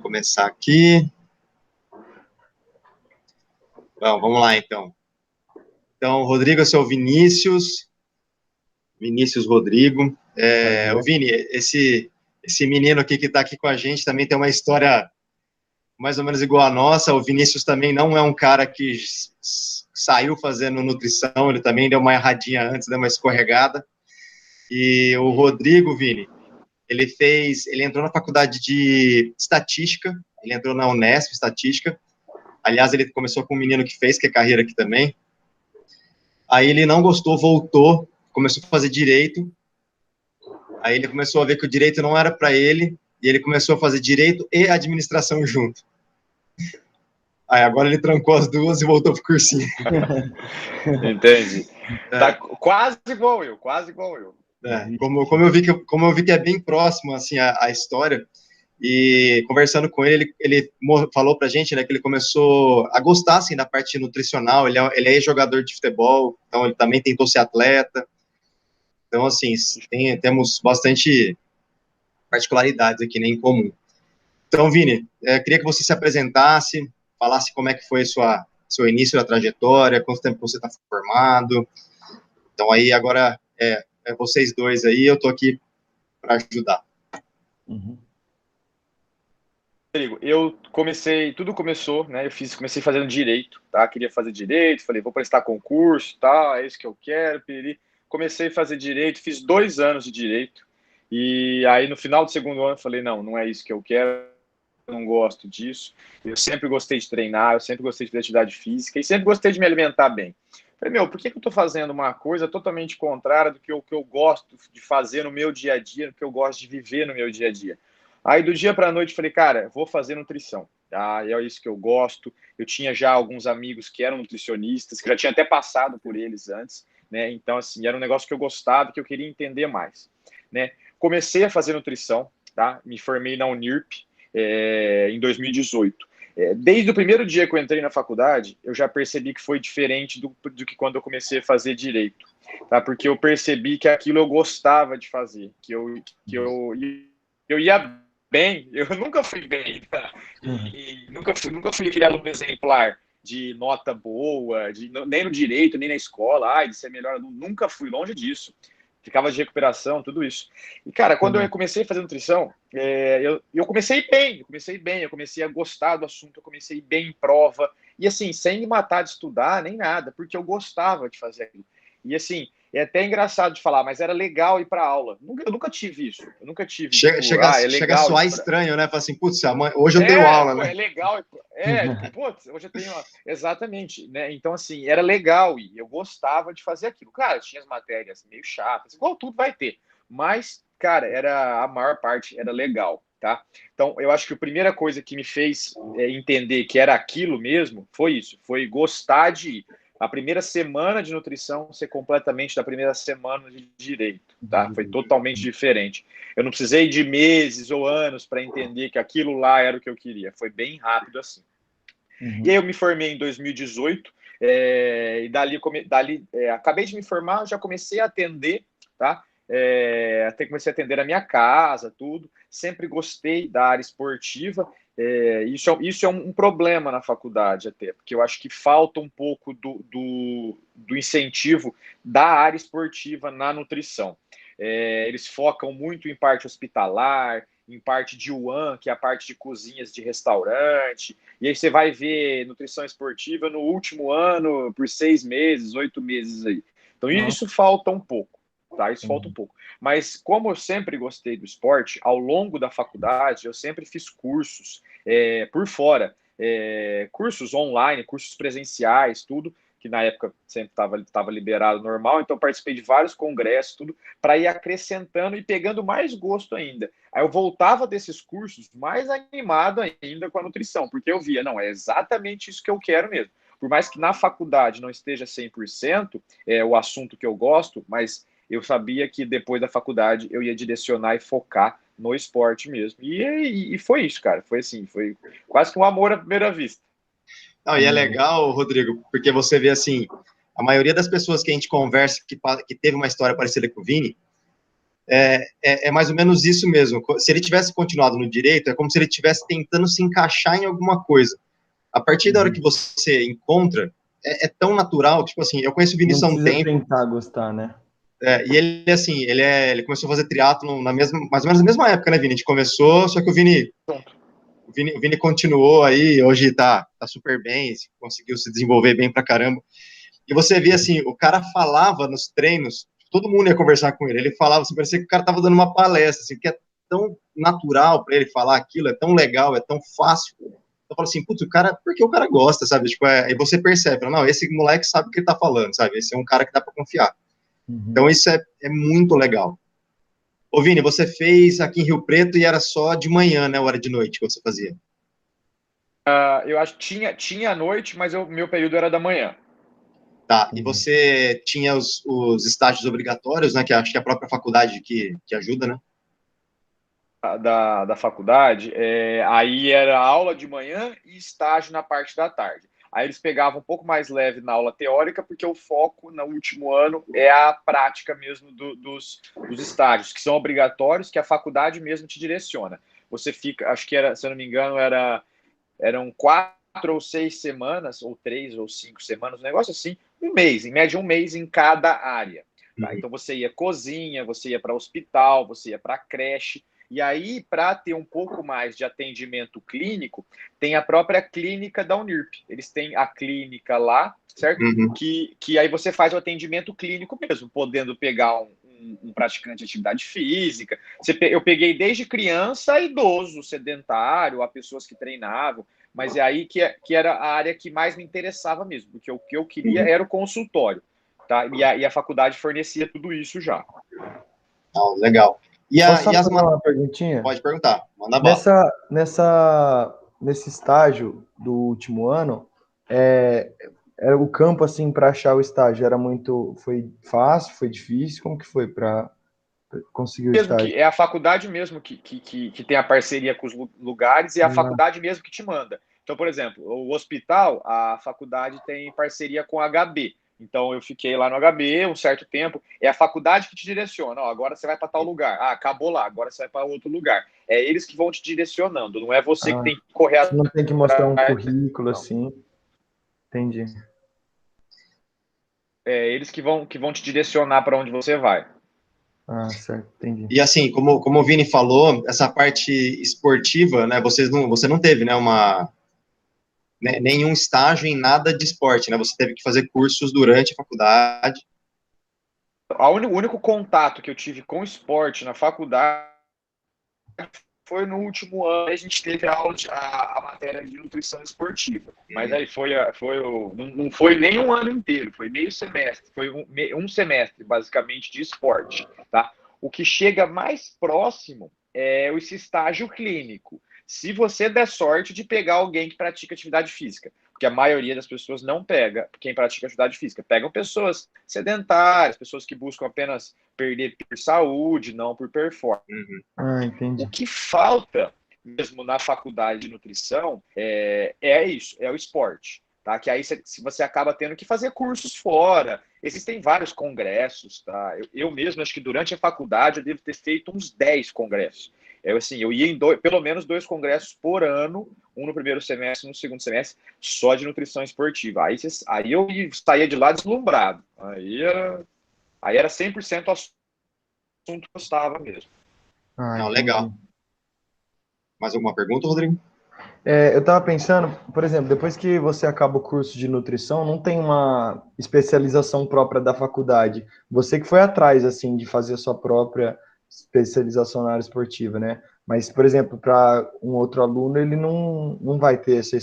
começar aqui. Bom, vamos lá, então. Então, Rodrigo, eu sou o Vinícius Rodrigo. O Vini, esse menino aqui que está aqui com a gente também tem uma história mais ou menos igual a nossa. O Vinícius também não é um cara que saiu fazendo nutrição, ele também deu uma erradinha antes, deu uma escorregada. E o Rodrigo, Vini, ele entrou na faculdade de estatística, ele entrou na Unesp, estatística. Aliás, ele começou com um menino que fez, que é carreira aqui também. Aí ele não gostou, voltou, começou a fazer direito. Aí ele começou a ver que o direito não era para ele, e ele começou a fazer direito e administração junto. Aí agora ele trancou as duas e voltou pro cursinho. Entendi. Tá quase igual eu, quase igual eu. Como eu vi que é bem próximo assim a história, e conversando com ele falou pra gente, né, que ele começou a gostar assim da parte nutricional. Ele é jogador de futebol, então ele também tentou ser atleta. Então, assim, temos bastante particularidades aqui, né, em comum. Então, Vini, queria que você se apresentasse, falasse como é que foi seu início da trajetória, quanto tempo você está formado. Então, aí, agora, vocês dois aí, eu tô aqui para ajudar. Uhum. Rodrigo, tudo começou, né, comecei fazendo direito, tá, queria fazer direito, falei, vou prestar concurso, tá, é isso que eu quero, comecei a fazer direito, fiz 2 anos de direito, e aí no final do segundo ano falei, não é isso que eu quero, eu não gosto disso, eu sempre gostei de treinar, eu sempre gostei de fazer atividade física, e sempre gostei de me alimentar bem. Falei, por que eu tô fazendo uma coisa totalmente contrária do que eu gosto de fazer no meu dia a dia, do que eu gosto de viver no meu dia a dia? Aí, do dia para a noite, falei, cara, vou fazer nutrição. Tá? É isso que eu gosto. Eu tinha já alguns amigos que eram nutricionistas, que já tinha até passado por eles antes, né? Então, assim, era um negócio que eu gostava, que eu queria entender mais, né? Comecei a fazer nutrição, tá? Me formei na Unirp em 2018. Desde o primeiro dia que eu entrei na faculdade, eu já percebi que foi diferente do que quando eu comecei a fazer direito, tá? Porque eu percebi que aquilo eu gostava de fazer, que eu ia bem, eu nunca fui bem, tá? E nunca fui aquele aluno exemplar de nota boa, nem no direito, nem na escola, de ser melhor aluno, nunca fui, longe disso. Ficava de recuperação, tudo isso. E, cara, quando eu comecei a fazer nutrição, eu comecei bem, eu comecei a gostar do assunto, eu comecei bem em prova, e assim, sem me matar de estudar, nem nada, porque eu gostava de fazer aquilo. E assim, é até engraçado de falar, mas era legal ir para aula. Eu nunca tive isso. Eu nunca tive, chega a soar estranho, né? Fala assim, putz, hoje eu tenho aula, né? É legal. Putz, hoje eu tenho aula. Exatamente, né? Então, assim, era legal e eu gostava de fazer aquilo. Cara, tinha as matérias meio chatas, igual tudo vai ter. Mas, cara, a maior parte era legal, tá? Então, eu acho que a primeira coisa que me fez entender que era aquilo mesmo foi isso. Foi gostar de ir. A primeira semana de nutrição ser completamente da primeira semana de direito, tá? Foi totalmente diferente. Eu não precisei de meses ou anos para entender que aquilo lá era o que eu queria. Foi bem rápido assim. E aí eu me formei em 2018 e dali acabei de me formar, já comecei a atender, tá? Até comecei a atender a minha casa, tudo. Sempre gostei da área esportiva. Isso é um problema na faculdade até, porque eu acho que falta um pouco do incentivo da área esportiva na nutrição. Eles focam muito em parte hospitalar, em parte de UAN, que é a parte de cozinhas de restaurante, e aí você vai ver nutrição esportiva no último ano, por 6 meses, 8 meses aí. Então isso falta um pouco. Tá, isso falta um pouco. Mas como eu sempre gostei do esporte, ao longo da faculdade, eu sempre fiz cursos por fora. Cursos online, cursos presenciais, tudo, que na época sempre estava liberado normal, então participei de vários congressos, tudo, para ir acrescentando e pegando mais gosto ainda. Aí eu voltava desses cursos mais animado ainda com a nutrição, porque eu via, não, é exatamente isso que eu quero mesmo. Por mais que na faculdade não esteja 100% o assunto que eu gosto, mas eu sabia que depois da faculdade eu ia direcionar e focar no esporte mesmo. E foi isso, cara. Foi assim, foi quase que um amor à primeira vista. Não, e é legal, Rodrigo, porque você vê assim, a maioria das pessoas que a gente conversa que teve uma história parecida com o Vini, é mais ou menos isso mesmo. Se ele tivesse continuado no direito, é como se ele estivesse tentando se encaixar em alguma coisa. A partir da hora que você encontra, é tão natural, tipo assim, eu conheço o Não Vinícius há um precisa tempo, tentar gostar, né? e ele, assim, ele começou a fazer triatlon mais ou menos na mesma época, né, Vini? A gente começou, só que o Vini continuou aí, hoje tá super bem, conseguiu se desenvolver bem pra caramba. E você vê, assim, o cara falava nos treinos, todo mundo ia conversar com ele, ele falava, assim, parecia que o cara tava dando uma palestra, assim, que é tão natural para ele falar aquilo, é tão legal, é tão fácil. Eu falo assim, putz, o cara, porque o cara gosta, sabe? Tipo, aí você percebe, não, esse moleque sabe o que ele tá falando, sabe? Esse é um cara que dá para confiar. Então isso é muito legal. Ô, Vini, você fez aqui em Rio Preto e era só de manhã, né? Hora de noite que você fazia. Eu acho que tinha à noite, mas meu período era da manhã. Tá, e você tinha os estágios obrigatórios, né? Que acho que é a própria faculdade que ajuda, né? Da faculdade, aí era aula de manhã e estágio na parte da tarde. Aí eles pegavam um pouco mais leve na aula teórica, porque o foco no último ano é a prática mesmo dos estágios, que são obrigatórios, que a faculdade mesmo te direciona. Você fica, acho que era, se eu não me engano, eram 4 ou 6 semanas, ou 3 ou 5 semanas, um negócio assim, um mês, em média um mês em cada área. Tá? Então você ia cozinha, você ia para hospital, você ia para creche. E aí, para ter um pouco mais de atendimento clínico, tem a própria clínica da Unirp. Eles têm a clínica lá, certo? Uhum. Que aí você faz o atendimento clínico mesmo, podendo pegar um praticante de atividade física. Eu peguei desde criança a idoso, sedentário, a pessoas que treinavam, mas é aí que era a área que mais me interessava mesmo, porque o que eu queria era o consultório. Tá? E a faculdade fornecia tudo isso já. Legal. Posso só fazer uma perguntinha? Pode perguntar, manda bala. Nesse estágio do último ano, era o campo, assim, para achar o estágio, foi fácil, foi difícil? Como que foi para conseguir o Mesmo estágio? que é a faculdade mesmo que tem a parceria com os lugares e a faculdade mesmo que te manda. Então, por exemplo, o hospital, a faculdade tem parceria com a HB. Então, eu fiquei lá no HB um certo tempo. É a faculdade que te direciona. Ó, agora você vai para tal lugar. Ah, acabou lá. Agora você vai para outro lugar. É eles que vão te direcionando. Não é você que tem que correr Você não tem que mostrar um atrás. currículo, Não. assim. Entendi. É eles que vão te direcionar para onde você vai. Certo, entendi. E assim, como o Vini falou, essa parte esportiva, né? Você não teve, né, nenhum estágio em nada de esporte, né? Você teve que fazer cursos durante a faculdade. O único contato que eu tive com esporte na faculdade foi no último ano. A gente teve a matéria de nutrição esportiva. Mas aí não foi nem um ano inteiro, foi meio semestre. Foi um semestre, basicamente, de esporte. Tá? O que chega mais próximo é esse estágio clínico. Se você der sorte de pegar alguém que pratica atividade física, porque a maioria das pessoas não pega quem pratica atividade física. Pegam pessoas sedentárias, pessoas que buscam apenas perder por saúde, não por performance. Entendi. O que falta mesmo na faculdade de nutrição é isso, é o esporte. Tá? Que aí você acaba tendo que fazer cursos fora. Existem vários congressos. Tá? Eu mesmo, acho que durante a faculdade, eu devo ter feito uns 10 congressos. Eu ia em pelo menos 2 congressos por ano, um no primeiro semestre, no segundo semestre, só de nutrição esportiva. Aí eu saía de lá deslumbrado. Aí era 100% assunto que eu gostava mesmo. Não, legal. Mais alguma pergunta, Rodrigo? Eu estava pensando, por exemplo, depois que você acaba o curso de nutrição, não tem uma especialização própria da faculdade. Você que foi atrás, assim, de fazer a sua própria especialização na área esportiva, né? Mas, por exemplo, para um outro aluno, ele não vai ter essa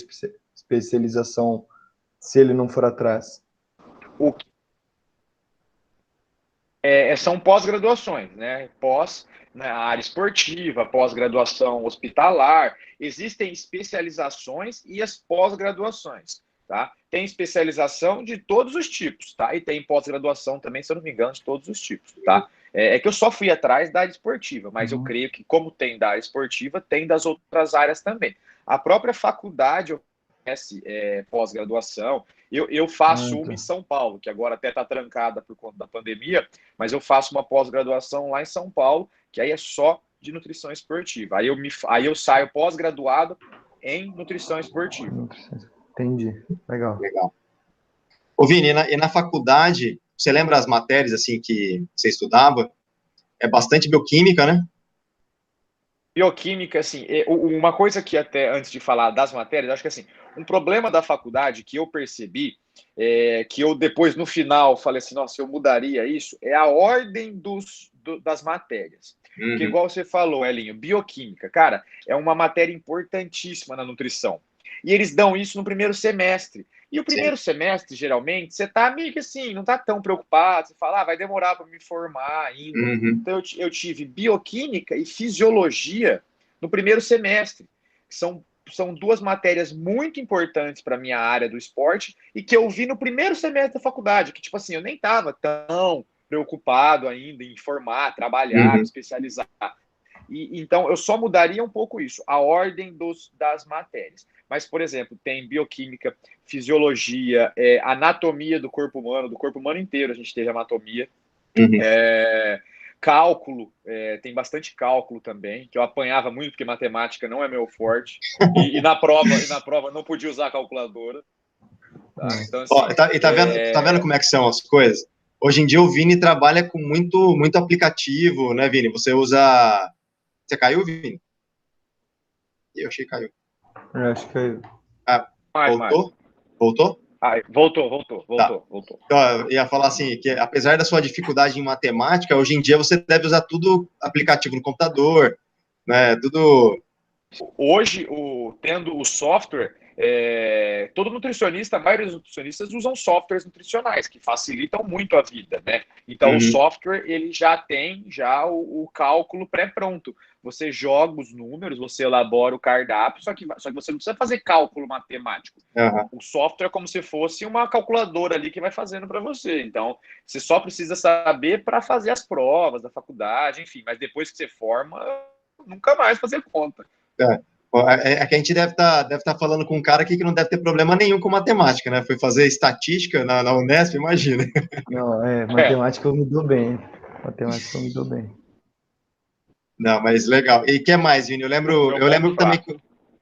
especialização se ele não for atrás. São pós-graduações, né? Na área esportiva, pós-graduação hospitalar. Existem especializações e as pós-graduações, tá? Tem especialização de todos os tipos, tá? E tem pós-graduação também, se eu não me engano, de todos os tipos, tá? É que eu só fui atrás da área esportiva, mas eu creio que, como tem da área esportiva, tem das outras áreas também. A própria faculdade pós-graduação. Eu faço uma em São Paulo, que agora até está trancada por conta da pandemia, mas eu faço uma pós-graduação lá em São Paulo, que aí é só de nutrição esportiva. Aí eu saio pós-graduado em nutrição esportiva. Entendi. Legal. Legal. Ô, Vini, e na faculdade, você lembra as matérias, assim, que você estudava? É bastante bioquímica, né? Bioquímica, assim, uma coisa que até antes de falar das matérias, acho que assim, um problema da faculdade que eu percebi, que eu depois no final falei assim, nossa, eu mudaria isso, é a ordem das matérias. Porque igual você falou, Elinho, bioquímica, cara, é uma matéria importantíssima na nutrição. E eles dão isso no primeiro semestre. E o primeiro semestre, geralmente, você tá meio que assim, não tá tão preocupado, você fala, vai demorar para me formar ainda. Então, eu tive bioquímica e fisiologia no primeiro semestre, que são duas matérias muito importantes para a minha área do esporte e que eu vi no primeiro semestre da faculdade, que, tipo assim, eu nem estava tão preocupado ainda em formar, trabalhar, me especializar. Então, eu só mudaria um pouco isso, a ordem das matérias. Mas, por exemplo, tem bioquímica, fisiologia, anatomia do corpo humano inteiro a gente teve anatomia. Cálculo, tem bastante cálculo também, que eu apanhava muito porque matemática não é meu forte. E na prova não podia usar a calculadora. Tá? Então, assim, tá vendo como é que são as coisas? Hoje em dia o Vini trabalha com muito aplicativo, né, Vini? Você usa... Você caiu, Vini? Eu achei que caiu. Eu acho que caiu. Voltou? Voltou? Voltou. Então, eu ia falar assim, que apesar da sua dificuldade em matemática, hoje em dia você deve usar tudo aplicativo no computador, né? Tudo... Hoje, tendo o software, todo nutricionista, a maioria dos nutricionistas usam softwares nutricionais, que facilitam muito a vida, né? Então, o software, ele já tem o cálculo pré-pronto. Você joga os números, você elabora o cardápio, só que você não precisa fazer cálculo matemático. O software é como se fosse uma calculadora ali que vai fazendo para você. Então, você só precisa saber para fazer as provas da faculdade, enfim. Mas depois que você forma, nunca mais fazer conta. É que a gente deve tá falando com um cara aqui que não deve ter problema nenhum com matemática, né? Foi fazer estatística na Unesp, imagina. Não, matemática eu me dou bem. Matemática eu me dou bem. Não, mas legal. E o que mais, Vini? Eu lembro também que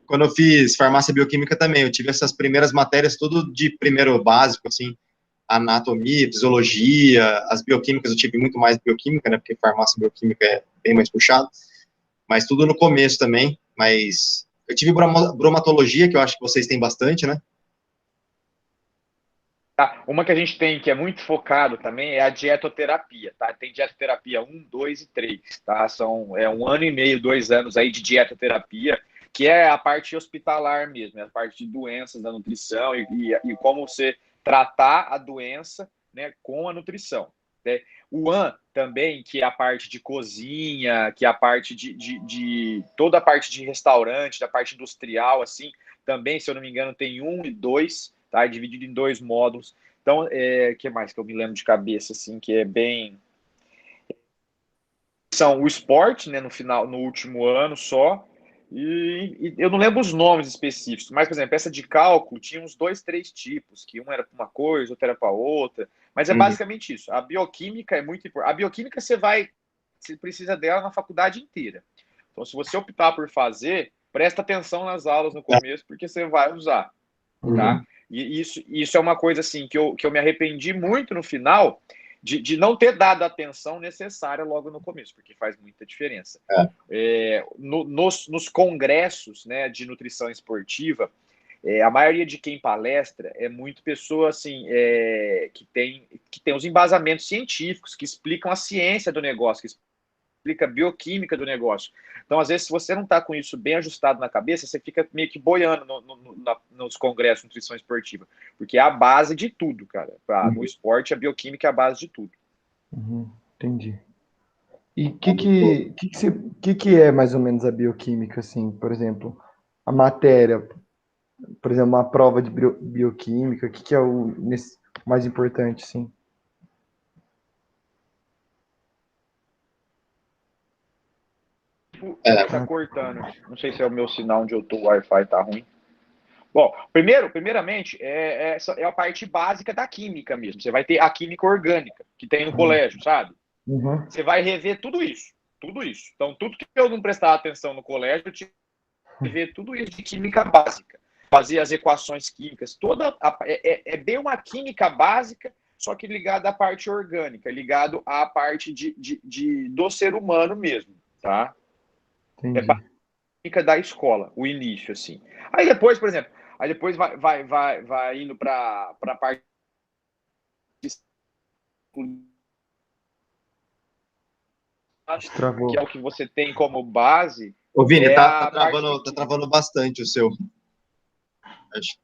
quando eu fiz farmácia bioquímica também, eu tive essas primeiras matérias tudo de primeiro básico, assim, anatomia, fisiologia, as bioquímicas eu tive muito mais bioquímica, né? Porque farmácia bioquímica é bem mais puxado. Mas tudo no começo também, mas eu tive bromatologia, que eu acho que vocês têm bastante, né? Uma que a gente tem que é muito focado também é a dietoterapia, tá? Tem dietoterapia 1, 2 e 3, tá? São 1 ano e meio, 2 anos aí de dietoterapia, que é a parte hospitalar mesmo, é a parte de doenças da nutrição e como você tratar a doença, né, com a nutrição. Né? O AN também, que é a parte de cozinha, que é a parte de toda a parte de restaurante, da parte industrial, assim, também, se eu não me engano, tem 1 e 2, tá? É dividido em 2 módulos. Então, que mais que eu me lembro de cabeça, assim, que é bem... São o esporte, né, no último ano só, e eu não lembro os nomes específicos, mas, por exemplo, essa de cálculo tinha uns 2, 3 tipos, que um era para uma coisa, outro era para outra, mas é basicamente isso. A bioquímica é muito importante. A bioquímica você precisa dela na faculdade inteira. Então, se você optar por fazer, presta atenção nas aulas no começo, porque você vai usar, tá? E isso é uma coisa, assim, que eu me arrependi muito no final, de não ter dado a atenção necessária logo no começo, porque faz muita diferença. Nos congressos, né, de nutrição esportiva, a maioria de quem palestra é muito pessoa assim, que tem os embasamentos científicos, que explicam a ciência do negócio, que explica a bioquímica do negócio. Então, às vezes, se você não está com isso bem ajustado na cabeça, você fica meio que boiando nos congressos de nutrição esportiva, porque é a base de tudo, cara. No esporte, a bioquímica é a base de tudo. Entendi. E o que é mais ou menos a bioquímica, assim, por exemplo, a matéria, por exemplo, uma prova de bioquímica, o que é o mais importante, sim? Tá cortando. Não sei se é o meu sinal onde eu tô, o Wi-Fi tá ruim. Bom, primeiramente, é a parte básica da química mesmo. Você vai ter a química orgânica, que tem no colégio, sabe? Uhum. Você vai rever tudo isso. Tudo isso. Então, tudo que eu não prestava atenção no colégio, eu tive que ver tudo isso de química básica. Fazer as equações químicas. É bem uma química básica, só que ligada à parte orgânica, ligado à parte do ser humano mesmo, tá? Entendi. Química da escola, o início, assim. Aí depois, por exemplo, vai indo para a parte Travou. que é o que você tem como base. Ô, Vini, tá parte travando bastante o seu. Acho.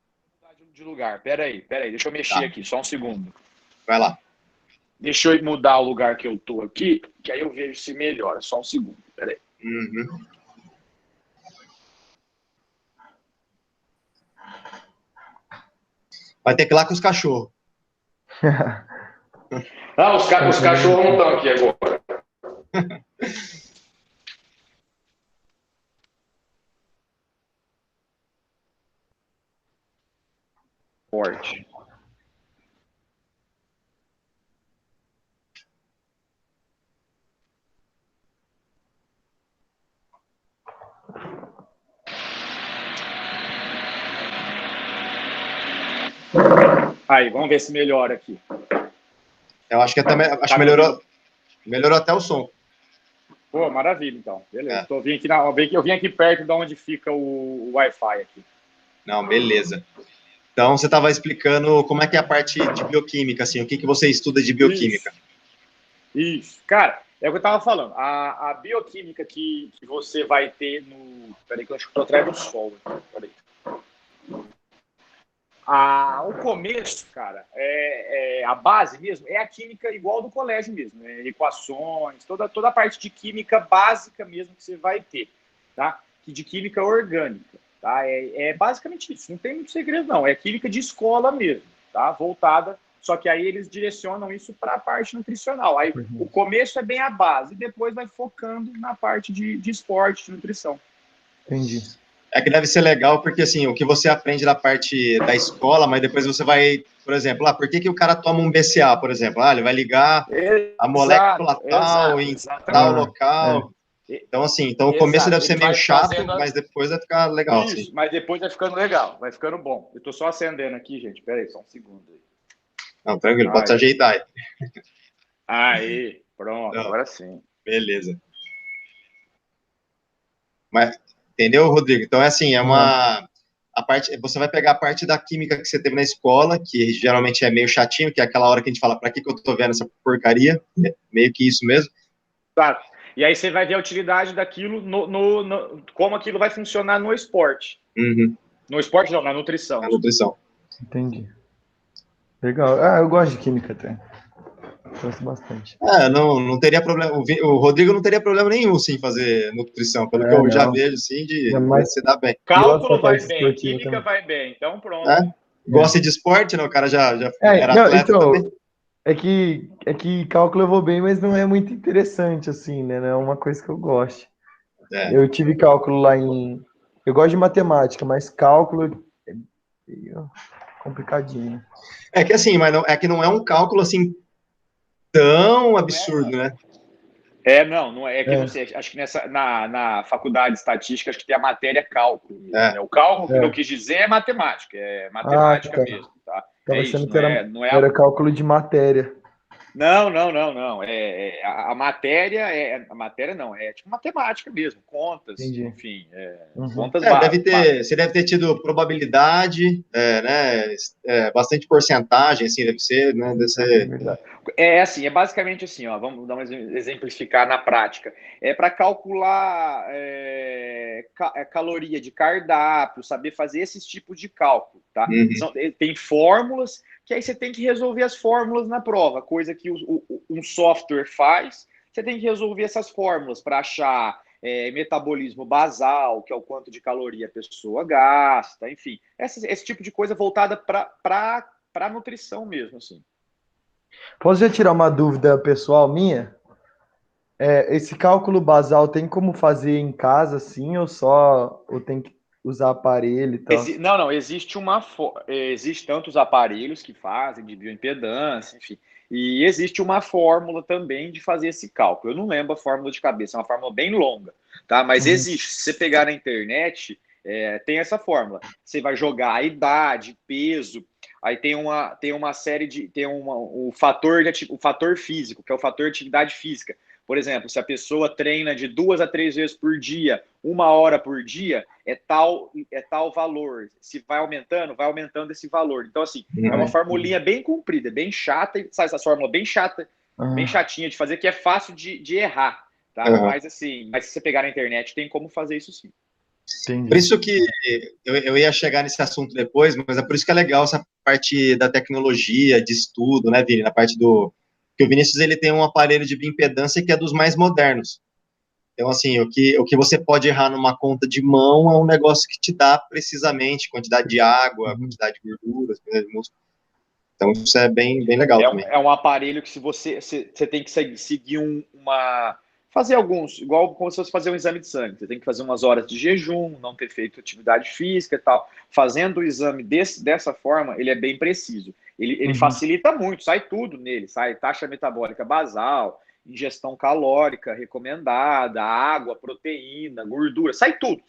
de lugar. Peraí, deixa eu mexer aqui, só um segundo. Vai lá. Deixa eu mudar o lugar que eu tô aqui, que aí eu vejo se melhora. Só um segundo, peraí. Uhum. Vai ter que ir lá com os cachorros. Não, os cachorros não estão aqui agora. Forte. Aí, vamos ver se melhora aqui. Eu acho que acho que melhorou até o som. Pô, maravilha, então. Beleza. Eu vim aqui perto de onde fica o Wi-Fi aqui. Não, beleza. Então, você estava explicando como é que é a parte de bioquímica, assim, o que você estuda de bioquímica. Isso. Cara, é o que eu estava falando. A bioquímica que você vai ter no... Peraí que eu acho que estou atrás do sol. Peraí. O começo, cara, a base mesmo, é a química igual do colégio mesmo, equações, toda a parte de química básica mesmo que você vai ter, tá? De química orgânica, tá? É basicamente isso, não tem muito segredo não, é química de escola mesmo, tá? Voltada, só que aí eles direcionam isso para a parte nutricional. Aí o começo é bem a base, e depois vai focando na parte de esporte, de nutrição. Entendi. É que deve ser legal, porque assim, o que você aprende na parte da escola, mas depois você vai, por exemplo, por que o cara toma um BCA, por exemplo? Ele vai ligar a molécula tal em tal local. Então, assim, o começo deve ser meio chato, mas depois vai ficar legal. Isso, assim. mas depois vai ficando legal, vai ficando bom. Eu tô só acendendo aqui, gente. Pera aí, só um segundo aí. Não, tranquilo, pode se ajeitar aí. Aí, pronto, agora sim. Beleza. Mas, entendeu, Rodrigo? Então, é assim, você vai pegar a parte da química que você teve na escola, que geralmente é meio chatinho, que é aquela hora que a gente fala, pra que eu tô vendo essa porcaria? Meio que isso mesmo. Claro. E aí você vai ver a utilidade daquilo, como aquilo vai funcionar no esporte. Uhum. No esporte não, na nutrição. Na nutrição. Entendi. Legal. Eu gosto de química até. Gosto bastante. Não teria problema. O Rodrigo não teria problema nenhum, sim, fazer nutrição. Pelo que eu já vejo, sim, de se dar bem. Cálculo vai bem, química também. Vai bem. Então, pronto. Gosta de esporte, né? O cara já era atleta então, também. É que cálculo eu vou bem, mas não é muito interessante, assim, né? Não é uma coisa que eu gosto. Eu tive cálculo lá em... Eu gosto de matemática, mas cálculo é meio complicadinho. É que assim, mas é que não é um cálculo assim tão absurdo, né? Não é que você, acho que na faculdade de estatística, acho que tem a matéria cálculo. Né? O cálculo que eu quis dizer é matemática mesmo, tá? Tava isso, achando que era cálculo de matéria. Não. A matéria é tipo matemática mesmo, contas, Entendi. Enfim, contas básicas. Você deve ter tido probabilidade, né? Bastante porcentagem, assim, deve ser, né? Deve ser... É basicamente assim, ó, vamos dar exemplificar na prática. É para calcular caloria de cardápio, saber fazer esses tipos de cálculo, tá? Uhum. Tem fórmulas que aí você tem que resolver as fórmulas na prova, coisa que um software faz, você tem que resolver essas fórmulas para achar metabolismo basal, que é o quanto de caloria a pessoa gasta, enfim, esse tipo de coisa voltada para nutrição mesmo, assim. Posso já tirar uma dúvida pessoal minha? Esse cálculo basal tem como fazer em casa, assim, ou tem que usar aparelho e tal. Não, existe tantos aparelhos que fazem de bioimpedância, enfim, e existe uma fórmula também de fazer esse cálculo. Eu não lembro a fórmula de cabeça, é uma fórmula bem longa, tá? Mas existe. Se você pegar na internet, tem essa fórmula. Você vai jogar a idade, peso, aí tem uma série de... o fator físico, que é o fator atividade física. Por exemplo, se a pessoa treina de 2 a 3 vezes por dia, 1 hora por dia, é tal valor. Se vai aumentando esse valor. Então, assim, é uma formulinha bem comprida, bem chata, sabe essa fórmula bem chata, bem chatinha de fazer, que é fácil de errar, tá? Mas, assim, se você pegar na internet, tem como fazer isso sim. Entendi. Por isso que eu ia chegar nesse assunto depois, mas é por isso que é legal essa parte da tecnologia, de estudo, né, Vini? Na parte do... Porque o Vinícius, ele tem um aparelho de bioimpedância que é dos mais modernos. Então, assim, o que você pode errar numa conta de mão é um negócio que te dá precisamente quantidade de água, quantidade de gorduras, quantidade de músculo. Então, isso é bem legal também. É um aparelho que se você tem que seguir fazer alguns, igual como se fosse fazer um exame de sangue. Você tem que fazer umas horas de jejum, não ter feito atividade física e tal. Fazendo o exame dessa forma, ele é bem preciso. Ele facilita muito, sai tudo nele. Sai taxa metabólica basal, ingestão calórica recomendada, água, proteína, gordura, sai tudo.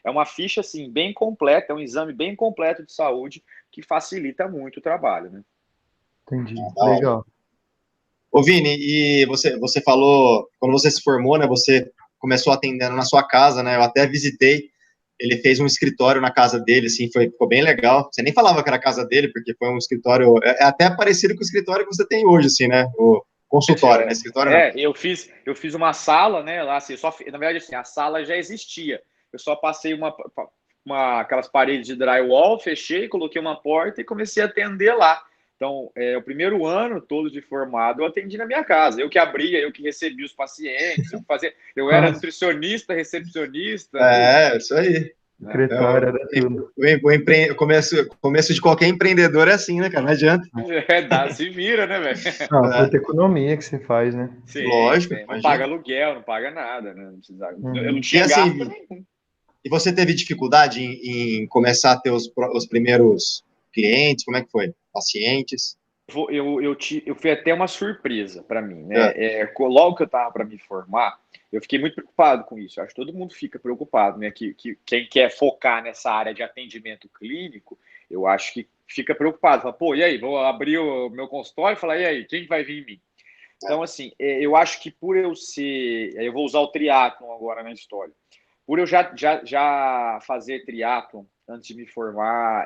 É uma ficha, assim, bem completa, é um exame bem completo de saúde que facilita muito o trabalho, né? Entendi, legal. Ô, Vini, e você falou, quando você se formou, né, você começou atendendo na sua casa, né, eu até visitei, ele fez um escritório na casa dele, assim, ficou bem legal, você nem falava que era a casa dele, porque foi um escritório, é até parecido com o escritório que você tem hoje, assim, né, o consultório, né, escritório não. Eu fiz uma sala, né, lá, assim, na verdade, assim, a sala já existia, eu só passei aquelas paredes de drywall, fechei, coloquei uma porta e comecei a atender lá. Então, o primeiro ano todo de formado, eu atendi na minha casa. Eu que abria, eu que recebia os pacientes, eu era nutricionista, recepcionista. Isso aí. Secretário, era tudo. O começo de qualquer empreendedor é assim, né, cara? Não adianta. Se vira, né, velho? Muita economia que você faz, né? Sim, lógico. Não paga aluguel, não paga nada, né? Eu não tinha assim, gasto nenhum. E você teve dificuldade em começar a ter os primeiros clientes? Como é que foi? Pacientes? Eu fui até uma surpresa para mim, né? Logo que eu estava para me formar, eu fiquei muito preocupado com isso. Acho que todo mundo fica preocupado, né? Que quem quer focar nessa área de atendimento clínico, eu acho que fica preocupado. Fala, pô, e aí? Vou abrir o meu consultório e falar, e aí? Quem vai vir em mim? Então, assim, eu acho que por eu ser... Eu vou usar o triatlon agora na história. Por eu já fazer triatlon antes de me formar,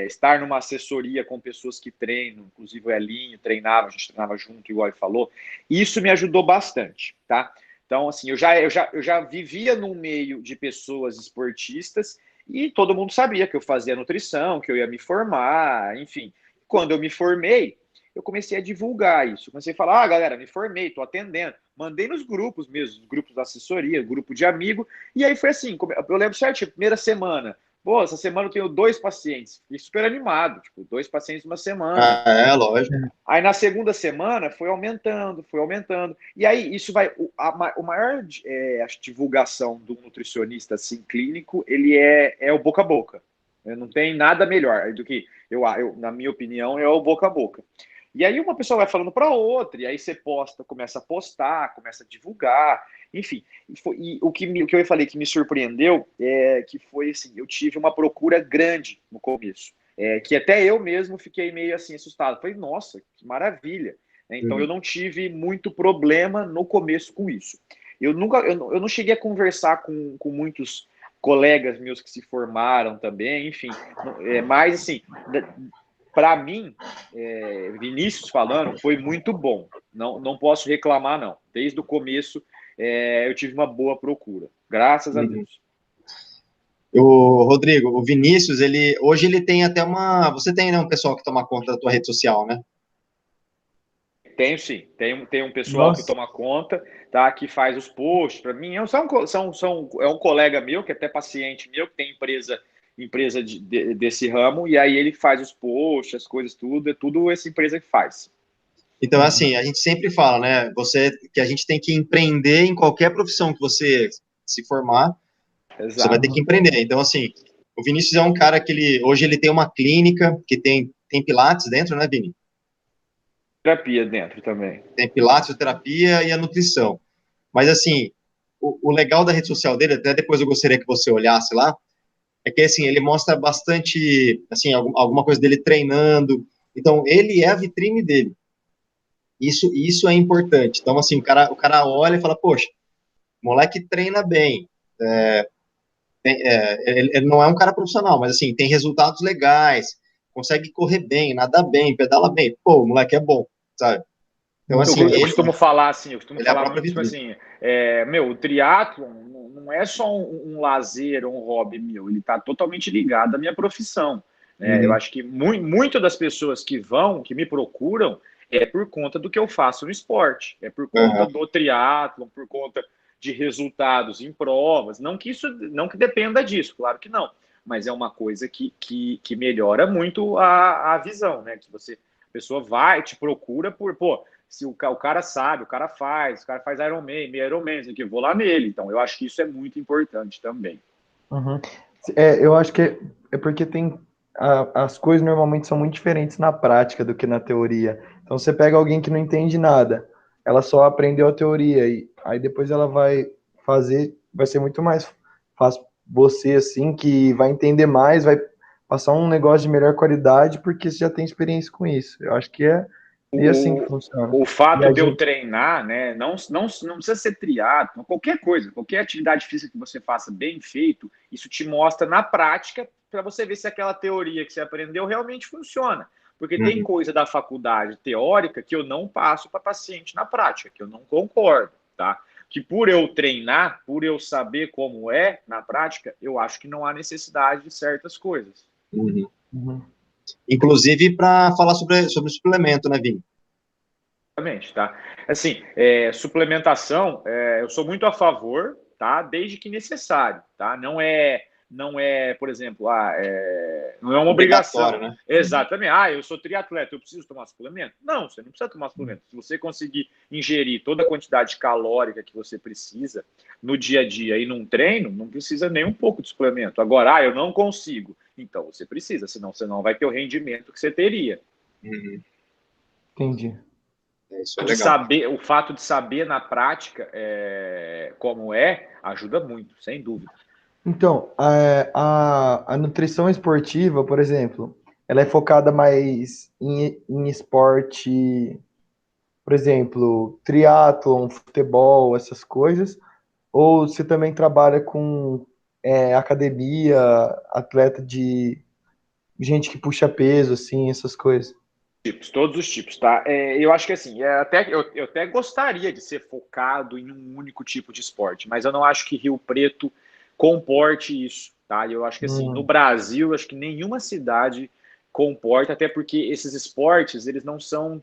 estar numa assessoria com pessoas que treinam, inclusive o Elinho treinava, a gente treinava junto, igual ele falou, isso me ajudou bastante, tá? Então, assim, eu já vivia num meio de pessoas esportistas e todo mundo sabia que eu fazia nutrição, que eu ia me formar, enfim. Quando eu me formei, eu comecei a divulgar isso. Comecei a falar, galera, me formei, estou atendendo. Mandei nos grupos mesmo, grupos da assessoria, grupo de amigo, e aí foi assim, eu lembro certinho, primeira semana, pô, essa semana eu tenho 2 pacientes, fiquei super animado, 2 pacientes uma semana. Lógico. Aí na segunda semana foi aumentando, e aí isso vai, o maior divulgação do nutricionista assim, clínico, ele é o boca a boca, não tem nada melhor do que, na minha opinião, é o boca a boca. E aí uma pessoa vai falando para outra, e aí você começa a postar, começa a divulgar, enfim. E o que eu falei que me surpreendeu é que foi assim, eu tive uma procura grande no começo, que até eu mesmo fiquei meio assim assustado. Falei, nossa, que maravilha. Então eu não tive muito problema no começo com isso. Eu não cheguei a conversar com muitos colegas meus que se formaram também, enfim. Mas assim, para mim, Vinícius falando, foi muito bom. Não posso reclamar, não. Desde o começo, eu tive uma boa procura. Graças a Deus. O Rodrigo, o Vinícius, hoje ele tem até você tem, né, um pessoal que toma conta da tua rede social, né? Tenho sim. Tem um pessoal que toma conta, tá? Que faz os posts para mim. É um colega meu, que é até paciente meu, que tem empresa desse ramo, e aí ele faz os posts, as coisas, tudo, é tudo essa empresa que faz. Então, assim, a gente sempre fala, né, que a gente tem que empreender em qualquer profissão que você se formar, Exato. Você vai ter que empreender. Então, assim, O Vinícius é um cara que hoje ele tem uma clínica que tem Pilates dentro, né, Vini? Terapia dentro também. Tem Pilates, terapia e a nutrição. Mas, assim, o legal da rede social dele, até depois eu gostaria que você olhasse lá, é que, assim, ele mostra bastante, assim, alguma coisa dele treinando. Então, ele é a vitrine dele. Isso é importante. Então, assim, o cara olha e fala, poxa, o moleque treina bem. Ele não é um cara profissional, mas, assim, tem resultados legais, consegue correr bem, nadar bem, pedala bem. Pô, o moleque é bom, sabe? Então, assim, eu costumo falar assim, eu costumo ele é a falar própria muito, tipo vitrine. assim, o triatlon não é só um lazer ou um hobby meu, ele está totalmente ligado à minha profissão. Né? Eu acho que muito das pessoas que me procuram, é por conta do que eu faço no esporte, é por conta do triatlon, por conta de resultados em provas, não que dependa disso, claro que não, mas é uma coisa que melhora muito a visão, né? Que a pessoa te procura pô, se o cara sabe, o cara faz Ironman, meio Ironman, que eu vou lá nele. Então, eu acho que isso é muito importante também. Uhum. Eu acho que é porque as coisas normalmente são muito diferentes na prática do que na teoria. Então, você pega alguém que não entende nada, ela só aprendeu a teoria, e aí depois ela vai ser muito mais fácil você, assim, que vai entender mais, vai passar um negócio de melhor qualidade, porque você já tem experiência com isso. Eu acho que é meio assim que funciona. O E fato a de eu gente... treinar, né, não precisa ser triatlo, qualquer coisa, qualquer atividade física que você faça bem feito, isso te mostra na prática para você ver se aquela teoria que você aprendeu realmente funciona. Porque tem coisa da faculdade teórica que eu não passo para paciente na prática, que eu não concordo, tá? Que por eu treinar, por eu saber como é na prática, eu acho que não há necessidade de certas coisas. Inclusive para falar sobre suplemento, né, Vini? Exatamente, tá? Assim, suplementação, eu sou muito a favor, tá? Desde que necessário, tá? Não é, por exemplo, não é uma obrigação. Né? Exatamente. Eu sou triatleta, eu preciso tomar suplemento? Não, você não precisa tomar suplemento. Se você conseguir ingerir toda a quantidade calórica que você precisa no dia a dia e num treino, não precisa nem um pouco de suplemento. Agora, eu não consigo. Então, você precisa, senão você não vai ter o rendimento que você teria. Entendi. Isso é legal. O fato de saber na prática como ajuda muito, sem dúvida. Então, a nutrição esportiva, por exemplo, ela é focada mais em esporte, por exemplo, triatlon, futebol, essas coisas, ou você também trabalha com academia, atleta de gente que puxa peso, assim, essas coisas? Todos os tipos, tá? Eu acho que assim, eu até gostaria de ser focado em um único tipo de esporte, mas eu não acho que Rio Preto comporte isso, tá? Eu acho que assim, no Brasil, acho que nenhuma cidade comporta, até porque esses esportes, eles não são,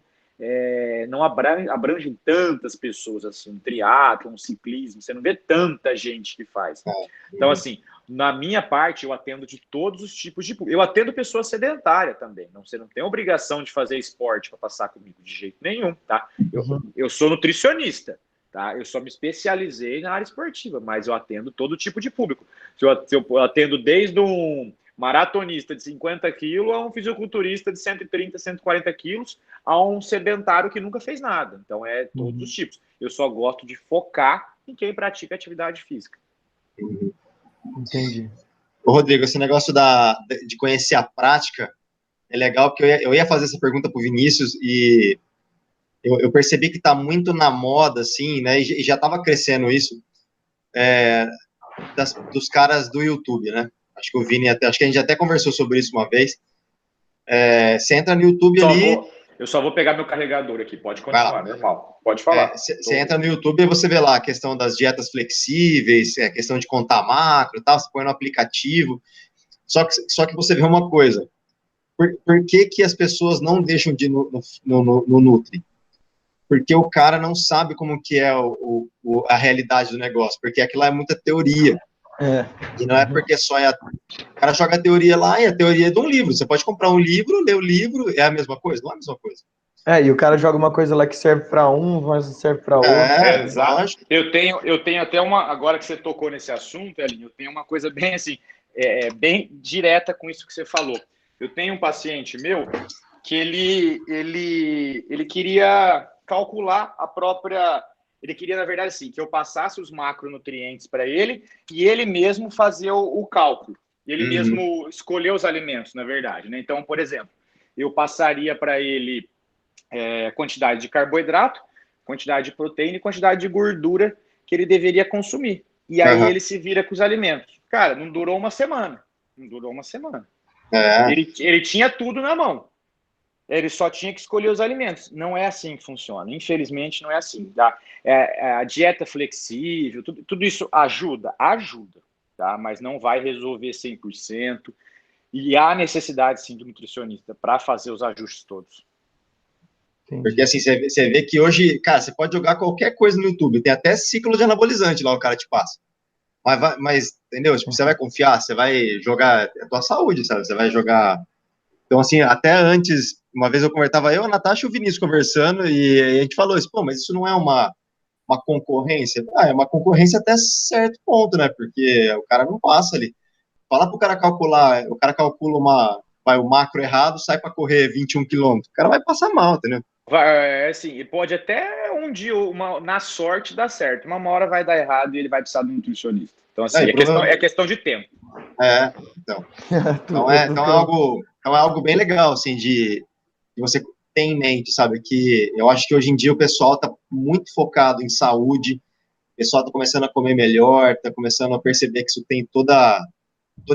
não abrangem tantas pessoas assim, triatlon, ciclismo, você não vê tanta gente que faz. Então, assim, na minha parte, eu atendo de todos os tipos de público. Eu atendo pessoa sedentária também. Você não tem obrigação de fazer esporte para passar comigo de jeito nenhum, tá? Eu sou nutricionista, tá? Eu só me especializei na área esportiva, mas eu atendo todo tipo de público. Eu atendo desde um maratonista de 50 quilos a um fisiculturista de 130, 140 quilos, a um sedentário que nunca fez nada. Então, todos os tipos. Eu só gosto de focar em quem pratica atividade física. Entendi. Ô, Rodrigo, esse negócio de conhecer a prática é legal, porque eu ia fazer essa pergunta para o Vinícius e eu percebi que está muito na moda, assim, né, e já estava crescendo isso, dos caras do YouTube, né? Acho que o Vini acho que a gente até conversou sobre isso uma vez. Você entra no YouTube Eu só vou pegar meu carregador aqui, pode continuar, normal. Pode falar. Você entra no YouTube e você vê lá a questão das dietas flexíveis, a questão de contar macro e tal, você põe no aplicativo. Só que você vê uma coisa. Por que as pessoas não deixam de ir no Nutri? Porque o cara não sabe como que é a realidade do negócio, porque aquilo lá é muita teoria. E não é porque só o cara joga a teoria lá e a teoria é de um livro. Você pode comprar um livro, ler o livro, é a mesma coisa? Não é a mesma coisa. E o cara joga uma coisa lá que serve para um, mas não serve para outro. Exato. Eu tenho até agora que você tocou nesse assunto, Elinho, eu tenho uma coisa bem assim, bem direta com isso que você falou. Eu tenho um paciente meu que ele queria calcular a própria... Ele queria, na verdade, assim, que eu passasse os macronutrientes para ele e ele mesmo fazer o cálculo. Ele mesmo escolher os alimentos, na verdade, né? Então, por exemplo, eu passaria para ele quantidade de carboidrato, quantidade de proteína e quantidade de gordura que ele deveria consumir. E aí ele se vira com os alimentos. Cara, não durou uma semana. Não durou uma semana. Ele tinha tudo na mão. Ele só tinha que escolher os alimentos. Não é assim que funciona. Infelizmente, não é assim. Tá? A dieta flexível, tudo isso ajuda, tá? Mas não vai resolver 100%. E há necessidade, sim, do nutricionista para fazer os ajustes todos. Entendi. Porque assim, você vê que hoje, cara, você pode jogar qualquer coisa no YouTube. Tem até ciclo de anabolizante lá, o cara te passa. Mas entendeu? Tipo, você vai confiar, você vai jogar a tua saúde, sabe? Você vai jogar... Então, assim, até antes, uma vez eu conversava, a Natasha e o Vinícius conversando, e a gente falou isso, pô, mas isso não é uma concorrência? É uma concorrência até certo ponto, né? Porque o cara não passa ali. Fala pro cara calcular, o cara calcula o macro errado, sai para correr 21 quilômetros. O cara vai passar mal, entendeu? Assim, pode até um dia, na sorte, dar certo. Uma hora vai dar errado e ele vai precisar de um nutricionista. Então, assim, é questão de tempo. Então é algo bem legal, assim, de você ter em mente, sabe? Que eu acho que hoje em dia o pessoal tá muito focado em saúde, o pessoal tá começando a comer melhor, tá começando a perceber que isso tem toda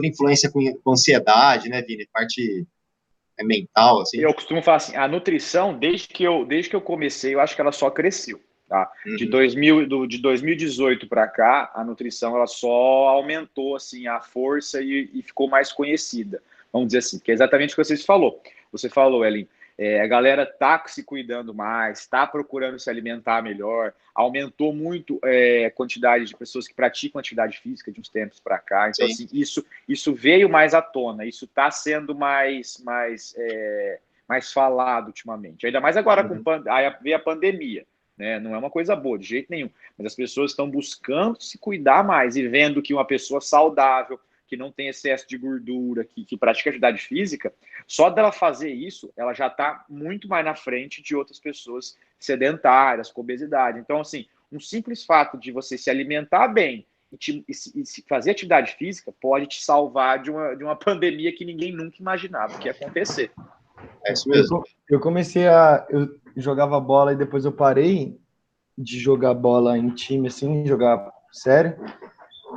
influência com ansiedade, né, Vini? Parte mental, assim. Eu costumo falar assim, a nutrição, desde que eu comecei, eu acho que ela só cresceu. Tá? De 2018 para cá, a nutrição ela só aumentou assim, a força e ficou mais conhecida. Vamos dizer assim, que é exatamente o que você falou. Você falou, Elin, a galera está se cuidando mais, está procurando se alimentar melhor, aumentou muito a quantidade de pessoas que praticam atividade física de uns tempos para cá. Então, assim, isso veio mais à tona, isso está sendo mais falado ultimamente. Ainda mais agora aí veio a pandemia. Né? Não é uma coisa boa, de jeito nenhum. Mas as pessoas estão buscando se cuidar mais e vendo que uma pessoa saudável, que não tem excesso de gordura, que pratica atividade física, só dela fazer isso, ela já está muito mais na frente de outras pessoas sedentárias, com obesidade. Então, assim, um simples fato de você se alimentar bem e fazer atividade física pode te salvar de uma pandemia que ninguém nunca imaginava que ia acontecer. É isso mesmo. Eu jogava bola e depois eu parei de jogar bola em time, assim, jogar sério.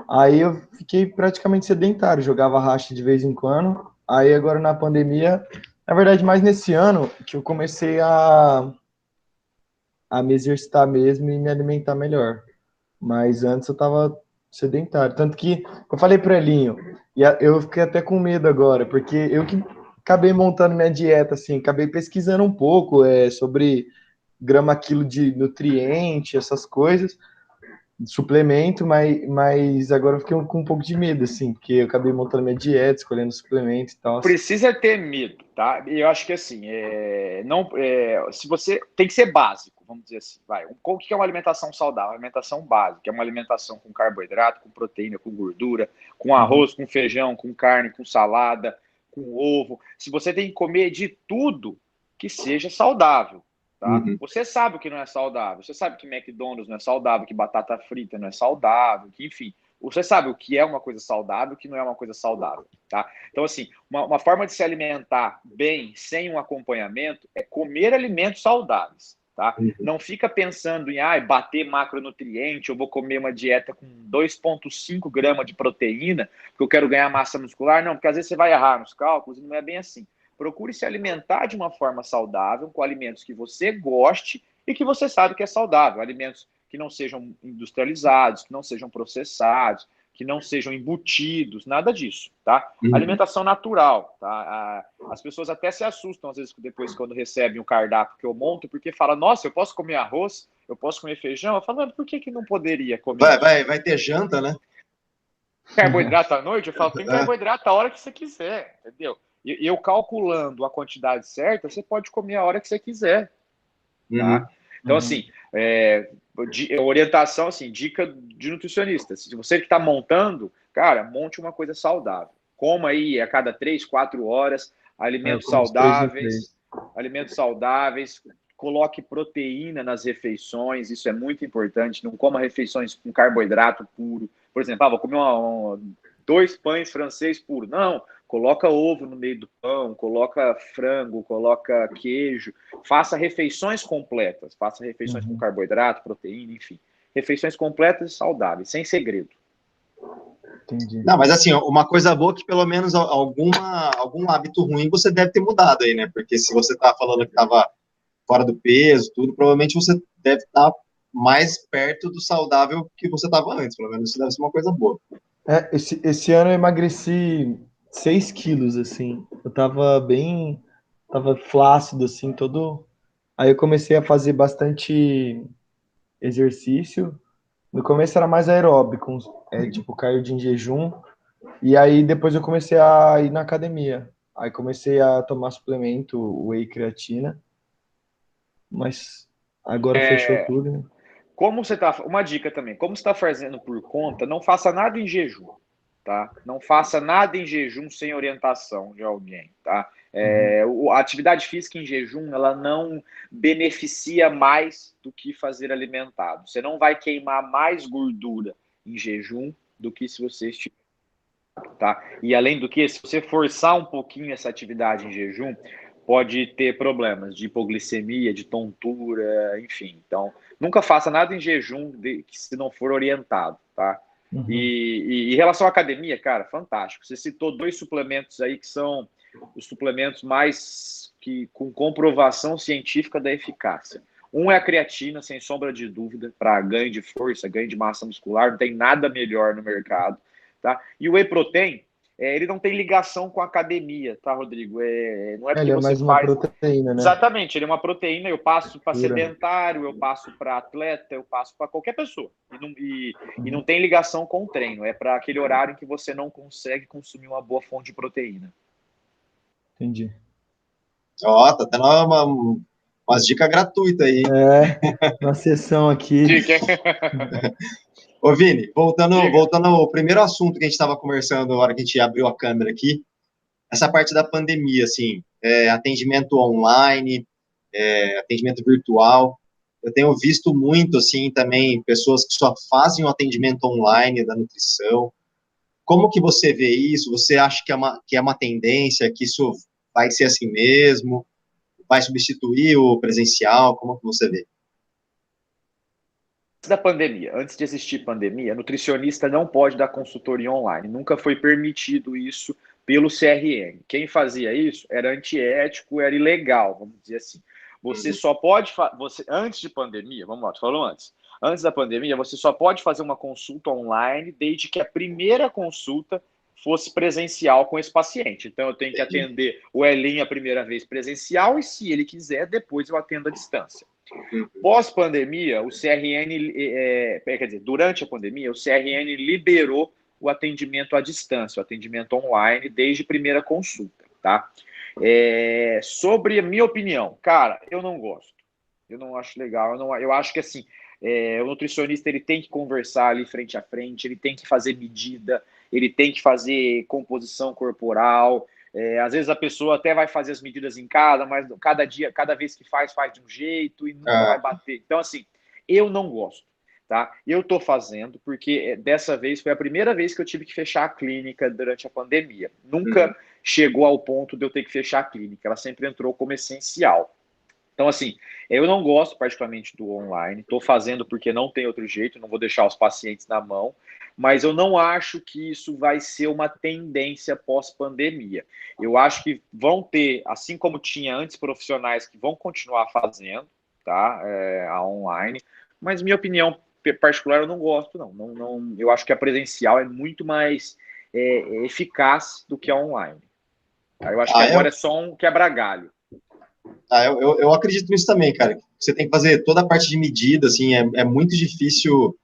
Aí eu fiquei praticamente sedentário, jogava racha de vez em quando. Aí agora na pandemia, na verdade mais nesse ano, que eu comecei a me exercitar mesmo e me alimentar melhor. Mas antes eu tava sedentário. Tanto que eu falei pro Elinho, e eu fiquei até com medo agora, porque eu que acabei montando minha dieta, assim, acabei pesquisando um pouco sobre grama quilo de nutriente, essas coisas, suplemento, mas agora eu fiquei com um pouco de medo, assim, porque eu acabei montando minha dieta, escolhendo suplementos e tal. Precisa ter medo, tá? Eu acho que assim, se você tem que ser básico, vamos dizer assim, o que é uma alimentação saudável? Uma alimentação básica, é uma alimentação com carboidrato, com proteína, com gordura, com arroz, com feijão, com carne, com salada, com ovo. Se você tem que comer de tudo que seja saudável, tá? Você sabe o que não é saudável, você sabe que McDonald's não é saudável, que batata frita não é saudável, que enfim. Você sabe o que é uma coisa saudável e o que não é uma coisa saudável, tá? Então, assim, uma forma de se alimentar bem, sem um acompanhamento, é comer alimentos saudáveis, tá? Não fica pensando em bater macronutriente, eu vou comer uma dieta com 2,5 gramas de proteína, porque eu quero ganhar massa muscular. Não, porque às vezes você vai errar nos cálculos e não é bem assim. Procure se alimentar de uma forma saudável, com alimentos que você goste e que você sabe que é saudável. Alimentos que não sejam industrializados, que não sejam processados, que não sejam embutidos, nada disso, tá? Alimentação natural, tá? As pessoas até se assustam, às vezes, depois, quando recebem o cardápio que eu monto, porque falam, nossa, eu posso comer arroz, eu posso comer feijão? Eu falo, mas por que não poderia comer? Vai ter janta, né? Carboidrato à noite? Eu falo, tem carboidrato a hora que você quiser, entendeu? E eu calculando a quantidade certa, você pode comer a hora que você quiser, tá? Então, assim, orientação, assim, dica de nutricionista. Se você que está montando, cara, monte uma coisa saudável. Coma aí a cada 3, 4 horas, alimentos como 3 em 3. saudáveis, coloque proteína nas refeições, isso é muito importante, não coma refeições com carboidrato puro. Por exemplo, vou comer 2 pães francês puro. Não, coloca ovo no meio do pão, coloca frango, coloca queijo, faça refeições completas, faça refeições com carboidrato, proteína, enfim. Refeições completas e saudáveis, sem segredo. Entendi. Não, mas assim, uma coisa boa é que pelo menos algum hábito ruim você deve ter mudado aí, né? Porque se você tá falando que estava fora do peso, tudo, provavelmente você deve estar mais perto do saudável que você estava antes. Pelo menos isso deve ser uma coisa boa. Esse ano eu emagreci 6 quilos, assim. Eu tava flácido, assim, todo... Aí eu comecei a fazer bastante exercício. No começo era mais aeróbico, tipo cardio em jejum. E aí depois eu comecei a ir na academia. Aí comecei a tomar suplemento, whey creatina. Mas agora fechou tudo, né? Como você tá, uma dica também, como você está fazendo por conta, não faça nada em jejum, tá? Não faça nada em jejum sem orientação de alguém, tá? A atividade física em jejum, ela não beneficia mais do que fazer alimentado. Você não vai queimar mais gordura em jejum do que se você estiver, tá? E além do que, se você forçar um pouquinho essa atividade em jejum, pode ter problemas de hipoglicemia, de tontura, enfim. Então, nunca faça nada em jejum se não for orientado, tá? E em relação à academia, cara, fantástico. Você citou 2 suplementos aí que são os suplementos mais com comprovação científica da eficácia. Um é a creatina, sem sombra de dúvida, para ganho de força, ganho de massa muscular, não tem nada melhor no mercado, tá? E o whey protein, ele não tem ligação com a academia, tá, Rodrigo? Não é porque Ele é você mais uma faz... proteína, né? Exatamente, ele é uma proteína, eu passo para Pura. sedentário, eu passo para atleta, eu passo para qualquer pessoa. E não tem ligação com o treino, é para aquele horário em que você não consegue consumir uma boa fonte de proteína. Entendi. Ó, tá tendo umas dicas gratuitas aí, hein? Uma sessão aqui. Dica. Ô, Vini, voltando ao primeiro assunto que a gente estava conversando na hora que a gente abriu a câmera aqui, essa parte da pandemia, assim, atendimento online, atendimento virtual. Eu tenho visto muito, assim, também pessoas que só fazem o atendimento online da nutrição. Como que você vê isso? Você acha que é uma tendência, que isso vai ser assim mesmo? Vai substituir o presencial? Como que você vê? Antes da pandemia, antes de existir pandemia, nutricionista não pode dar consultoria online. Nunca foi permitido isso pelo CRM. Quem fazia isso era antiético, era ilegal, vamos dizer assim. Você só pode... antes de pandemia, vamos lá, tô falando antes. Antes da pandemia, você só pode fazer uma consulta online desde que a primeira consulta fosse presencial com esse paciente. Então, eu tenho que atender o Elinho a primeira vez presencial e, se ele quiser, depois eu atendo à distância. Pós-pandemia, o CRN, quer dizer, durante a pandemia, o CRN liberou o atendimento à distância, o atendimento online, desde primeira consulta, tá? Sobre a minha opinião, cara, eu não gosto. Eu não acho legal. Eu acho que, assim, o nutricionista ele tem que conversar ali frente a frente, ele tem que fazer medida, ele tem que fazer composição corporal. Às vezes a pessoa até vai fazer as medidas em casa, mas cada vez que faz de um jeito e nunca vai bater. Então, assim, eu não gosto, tá? Eu tô fazendo porque dessa vez foi a primeira vez que eu tive que fechar a clínica durante a pandemia. Nunca chegou ao ponto de eu ter que fechar a clínica. Ela sempre entrou como essencial. Então, assim, eu não gosto particularmente do online, estou fazendo porque não tem outro jeito, não vou deixar os pacientes na mão, mas eu não acho que isso vai ser uma tendência pós-pandemia. Eu acho que vão ter, assim como tinha antes, profissionais que vão continuar fazendo, tá? A online, mas minha opinião particular eu não gosto, não. Eu acho que a presencial é muito mais eficaz do que a online. Eu acho que agora é só um quebra-galho. Eu acredito nisso também, cara. Você tem que fazer toda a parte de medida, assim, é muito difícil.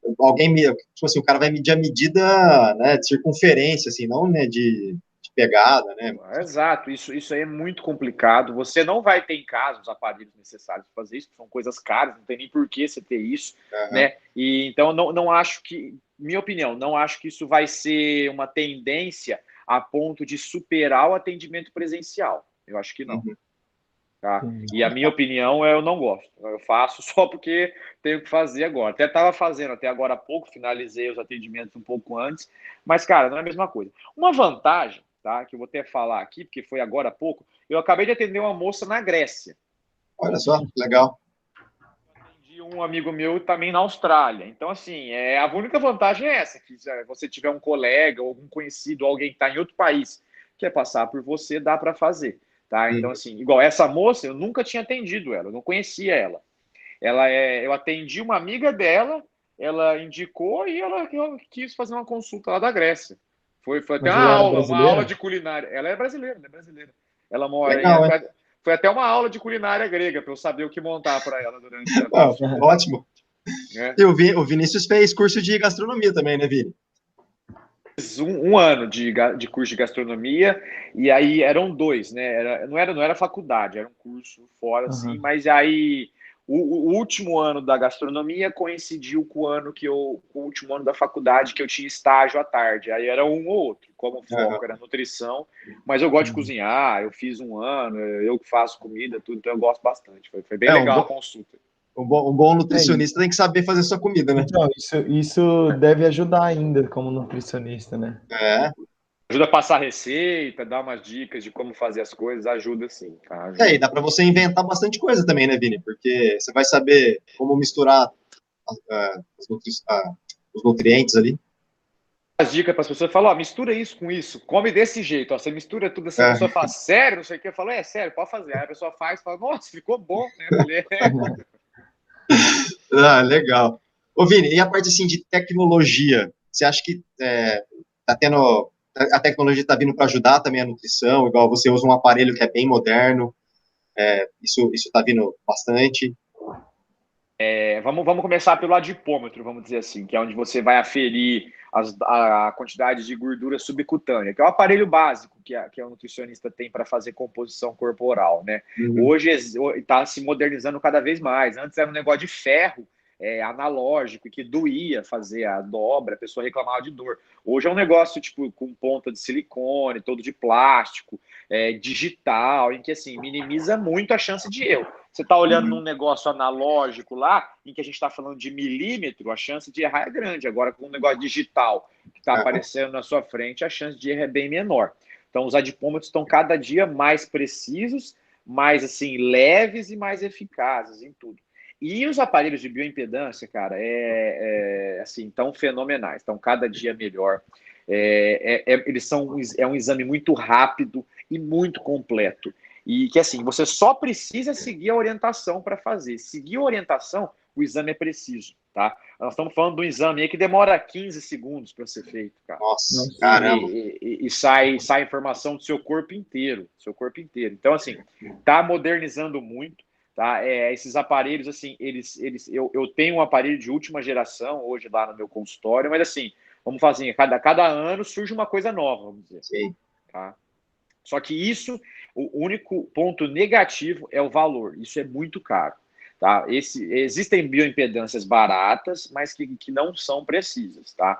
Tipo assim, o cara vai medir a medida, né, de circunferência, assim, não, né, de pegada, né? Exato, isso aí é muito complicado. Você não vai ter em casa os aparelhos necessários para fazer isso, são coisas caras, não tem nem por que você ter isso, né? E então não acho que, minha opinião, não acho que isso vai ser uma tendência a ponto de superar o atendimento presencial. Eu acho que não. Tá? E a minha opinião é eu não gosto. Eu faço só porque tenho que fazer agora. Até estava fazendo até agora há pouco, finalizei os atendimentos um pouco antes, mas, cara, não é a mesma coisa. Uma vantagem, tá, que eu vou até falar aqui, porque foi agora há pouco, eu acabei de atender uma moça na Grécia. Olha só, legal. Atendi um amigo meu também na Austrália. Então, assim, a única vantagem é essa, que se você tiver um colega ou algum conhecido, alguém que está em outro país, quer passar por você, dá para fazer. Tá? Então, assim, igual essa moça, eu nunca tinha atendido ela, eu não conhecia ela. Eu atendi uma amiga dela, ela indicou e ela quis fazer uma consulta lá da Grécia. Foi até uma aula de culinária. Ela é brasileira. Ela mora legal, foi até uma aula de culinária grega para eu saber o que montar para ela durante a consulta. Ótimo. E o Vinícius fez curso de gastronomia também, né, Vini? Um ano de curso de gastronomia, e aí eram 2, né? Não era faculdade, era um curso fora, assim, mas aí o último ano da gastronomia coincidiu com o último ano da faculdade, que eu tinha estágio à tarde. Aí era um ou outro, como o foco era nutrição, mas eu gosto de cozinhar, eu fiz um ano, eu que faço comida, tudo, então eu gosto bastante. Foi bem legal a consulta. Um bom nutricionista tem que saber fazer sua comida, né? Então, isso deve ajudar ainda como nutricionista, né? Ajuda a passar receita, dar umas dicas de como fazer as coisas, ajuda sim. Tá? Ajuda. E dá para você inventar bastante coisa também, né, Vini? Porque você vai saber como misturar os nutrientes ali. As dicas para as pessoas, falam, mistura isso com isso, come desse jeito, você mistura tudo assim, a pessoa fala, sério, não sei o que, eu falo, sério, pode fazer. Aí a pessoa faz, fala, nossa, ficou bom, né? Legal. Ô, Vini, e a parte assim de tecnologia? Você acha que a tecnologia está vindo para ajudar também a nutrição? Igual você usa um aparelho que é bem moderno, isso está vindo bastante. Vamos começar pelo adipômetro, vamos dizer assim, que é onde você vai aferir a quantidade de gordura subcutânea, que é o aparelho básico que o nutricionista tem para fazer composição corporal, né? Hoje está se modernizando cada vez mais. Antes era um negócio de ferro, analógico, que doía fazer a dobra, a pessoa reclamava de dor. Hoje é um negócio tipo com ponta de silicone, todo de plástico, digital, em que assim minimiza muito a chance de erro. Você está olhando num negócio analógico lá, em que a gente está falando de milímetro, a chance de errar é grande. Agora, com um negócio digital que está aparecendo na sua frente, a chance de erro é bem menor. Então, os adipômetros estão cada dia mais precisos, mais assim leves e mais eficazes em tudo. E os aparelhos de bioimpedância, cara, assim, tão fenomenais, estão cada dia melhor. Eles são um exame muito rápido e muito completo. E que, assim, você só precisa seguir a orientação para fazer. Seguir a orientação, o exame é preciso, tá? Nós estamos falando de um exame aí que demora 15 segundos para ser feito, cara. Nossa, caramba. E sai a informação do seu corpo inteiro. Então, assim, tá modernizando muito, tá? Esses aparelhos, assim, eu tenho um aparelho de última geração hoje lá no meu consultório, mas, assim, vamos fazer, cada ano surge uma coisa nova, vamos dizer. Sim. Tá? Só que o único ponto negativo é o valor. Isso é muito caro. Tá? Existem bioimpedâncias baratas, mas que não são precisas. Tá?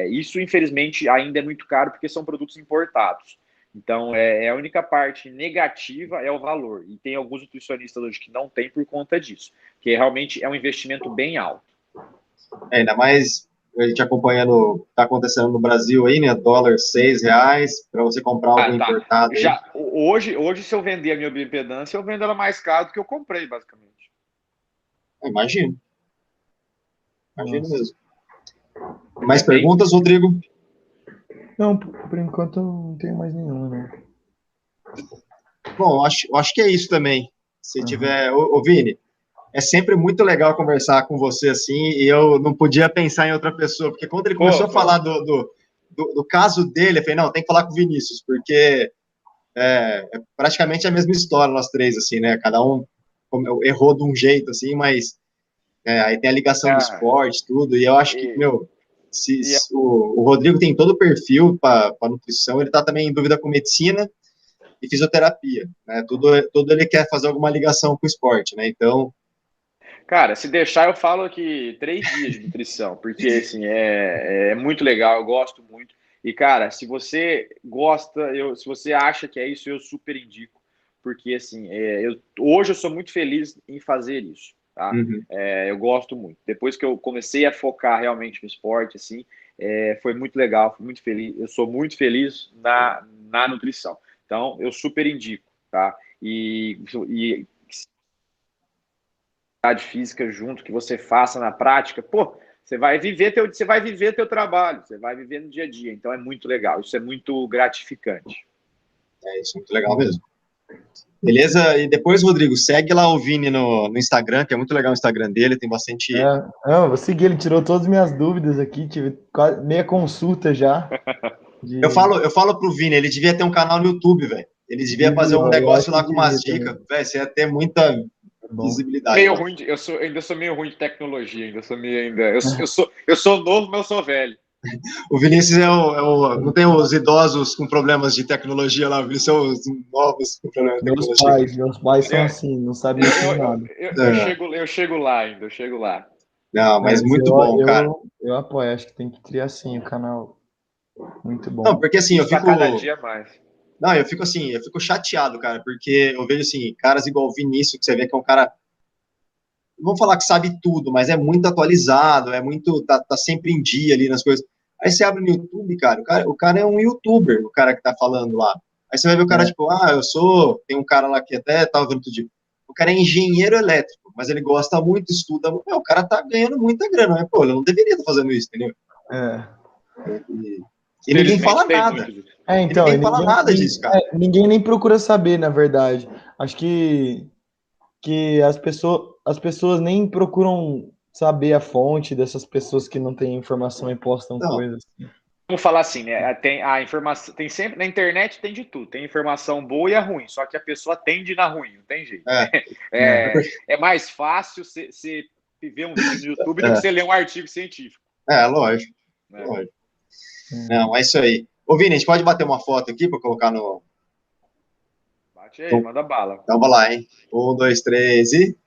Isso, infelizmente, ainda é muito caro porque são produtos importados. Então, a única parte negativa é o valor. E tem alguns nutricionistas hoje que não tem por conta disso. Que realmente é um investimento bem alto. Ainda mais a gente acompanhando o que está acontecendo no Brasil aí, né? Dólar R$6 para você comprar algo importado. Hoje, se eu vender a minha bioimpedância, eu vendo ela mais caro do que eu comprei, basicamente. Imagino mesmo. Mais perguntas, Rodrigo? Não, por enquanto não tenho mais nenhuma, né? Bom, acho que é isso também. Se tiver... Ô, Vini, é sempre muito legal conversar com você assim, e eu não podia pensar em outra pessoa, porque quando ele começou a falar do caso dele, eu falei, não, tem que falar com o Vinícius, porque é praticamente a mesma história, nós três, assim, né? Cada um errou de um jeito, assim, mas aí tem a ligação do esporte, tudo, e eu acho que, o Rodrigo tem todo o perfil para nutrição, ele está também em dúvida com medicina e fisioterapia, né? Tudo ele quer fazer alguma ligação com o esporte, né? Então... Cara, se deixar, eu falo aqui 3 dias de nutrição, porque, assim, é muito legal, eu gosto muito. E, cara, se você gosta, se você acha que é isso, eu super indico, porque, assim, hoje eu sou muito feliz em fazer isso, tá? Uhum. Eu gosto muito. Depois que eu comecei a focar realmente no esporte, assim, foi muito legal, fui muito feliz. Eu sou muito feliz na nutrição. Então, eu super indico, tá? E atividade física junto, que você faça na prática, pô, você vai viver teu trabalho, você vai viver no dia a dia. Então, é muito legal. Isso é muito gratificante. Isso é muito legal mesmo. Beleza? E depois, Rodrigo, segue lá o Vini no Instagram, que é muito legal o Instagram dele, tem bastante... Não, vou seguir, ele tirou todas as minhas dúvidas aqui, tive quase meia consulta já. Eu falo pro Vini, ele devia ter um canal no YouTube, velho. Ele devia fazer um negócio lá com umas dicas, velho, você ia ter muita visibilidade. Meio ruim, ainda sou meio ruim de tecnologia, eu sou novo, mas eu sou velho. O Vinícius não tem os idosos com problemas de tecnologia lá, o Vinícius são os novos com problemas de tecnologia. Meus pais são assim, não sabem mexer nada. Eu chego lá ainda, eu chego lá. Não, mas muito bom, cara. Eu apoio, acho que tem que criar assim o canal. Muito bom. Não, porque assim, eu fico... cada dia mais. Não, eu fico chateado, cara, porque eu vejo assim, caras igual o Vinícius, que você vê que é um cara, não vou falar que sabe tudo, mas é muito atualizado, tá sempre em dia ali nas coisas. Aí você abre no YouTube, cara, o cara é um youtuber, o cara que tá falando lá. Aí você vai ver o cara, tipo, tem um cara lá que até tava vendo outro dia, o cara é engenheiro elétrico, mas ele gosta muito, estuda, o cara tá ganhando muita grana, mas, pô, ele não deveria estar fazendo isso, entendeu? E ninguém fala nada. Então, ninguém fala nada disso, cara. Ninguém nem procura saber, na verdade. Acho que as pessoas nem procuram saber a fonte dessas pessoas que não têm informação e postam coisas. Vamos falar assim, né? Tem a informação, tem sempre na internet tem de tudo, tem informação boa e a ruim, só que a pessoa tende na ruim, não tem jeito. É mais fácil você ver um vídeo no YouTube do que você ler um artigo científico. Lógico. Lógico. Não, é isso aí. Ô, Vini, a gente pode bater uma foto aqui para colocar no... Bate aí, manda bala. Então, vamos lá, hein? 1, 2, 3 e...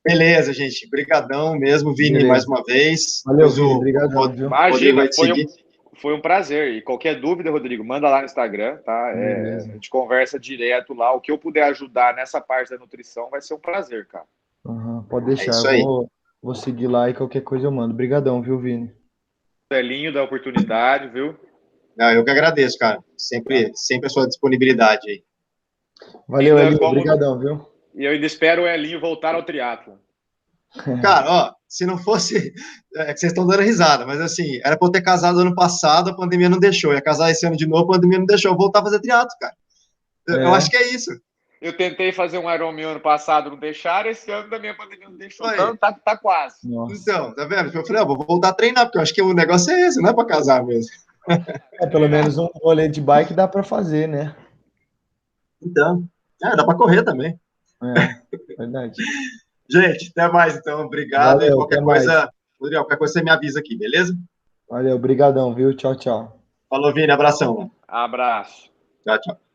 Beleza, gente. Brigadão mesmo, Vini, mais uma vez. Valeu, Vini. Obrigadão, viu? Imagina, foi um prazer. E qualquer dúvida, Rodrigo, manda lá no Instagram, tá? A gente conversa direto lá. O que eu puder ajudar nessa parte da nutrição vai ser um prazer, cara. Pode deixar. Vou seguir lá e qualquer coisa eu mando. Obrigadão, viu, Vini? Belinho da oportunidade, viu? Não, eu que agradeço, cara. Sempre a sua disponibilidade aí. Valeu, Elinho. Obrigadão, viu? E eu ainda espero o Elinho voltar ao triatlo. Cara, se não fosse... É que vocês estão dando risada, mas assim, era pra eu ter casado ano passado, a pandemia não deixou. Ia casar esse ano de novo, a pandemia não deixou. Eu voltar a fazer triatlo, cara. Eu acho que é isso. Eu tentei fazer um Ironman ano passado, não deixaram. Esse ano da minha pandemia não deixou. Então tá quase. Nossa. Então, tá vendo? Eu falei, vou voltar a treinar, porque eu acho que o negócio é esse, não é pra casar mesmo. Pelo menos um rolê de bike dá pra fazer, né? Então, dá pra correr também. Verdade. Gente, até mais, então. Obrigado. Valeu, e qualquer coisa, Rodrigo, qualquer coisa você me avisa aqui, beleza? Valeu, obrigadão, viu? Tchau, tchau. Falou, Vini. Abração, mano. Abraço. Tchau, tchau.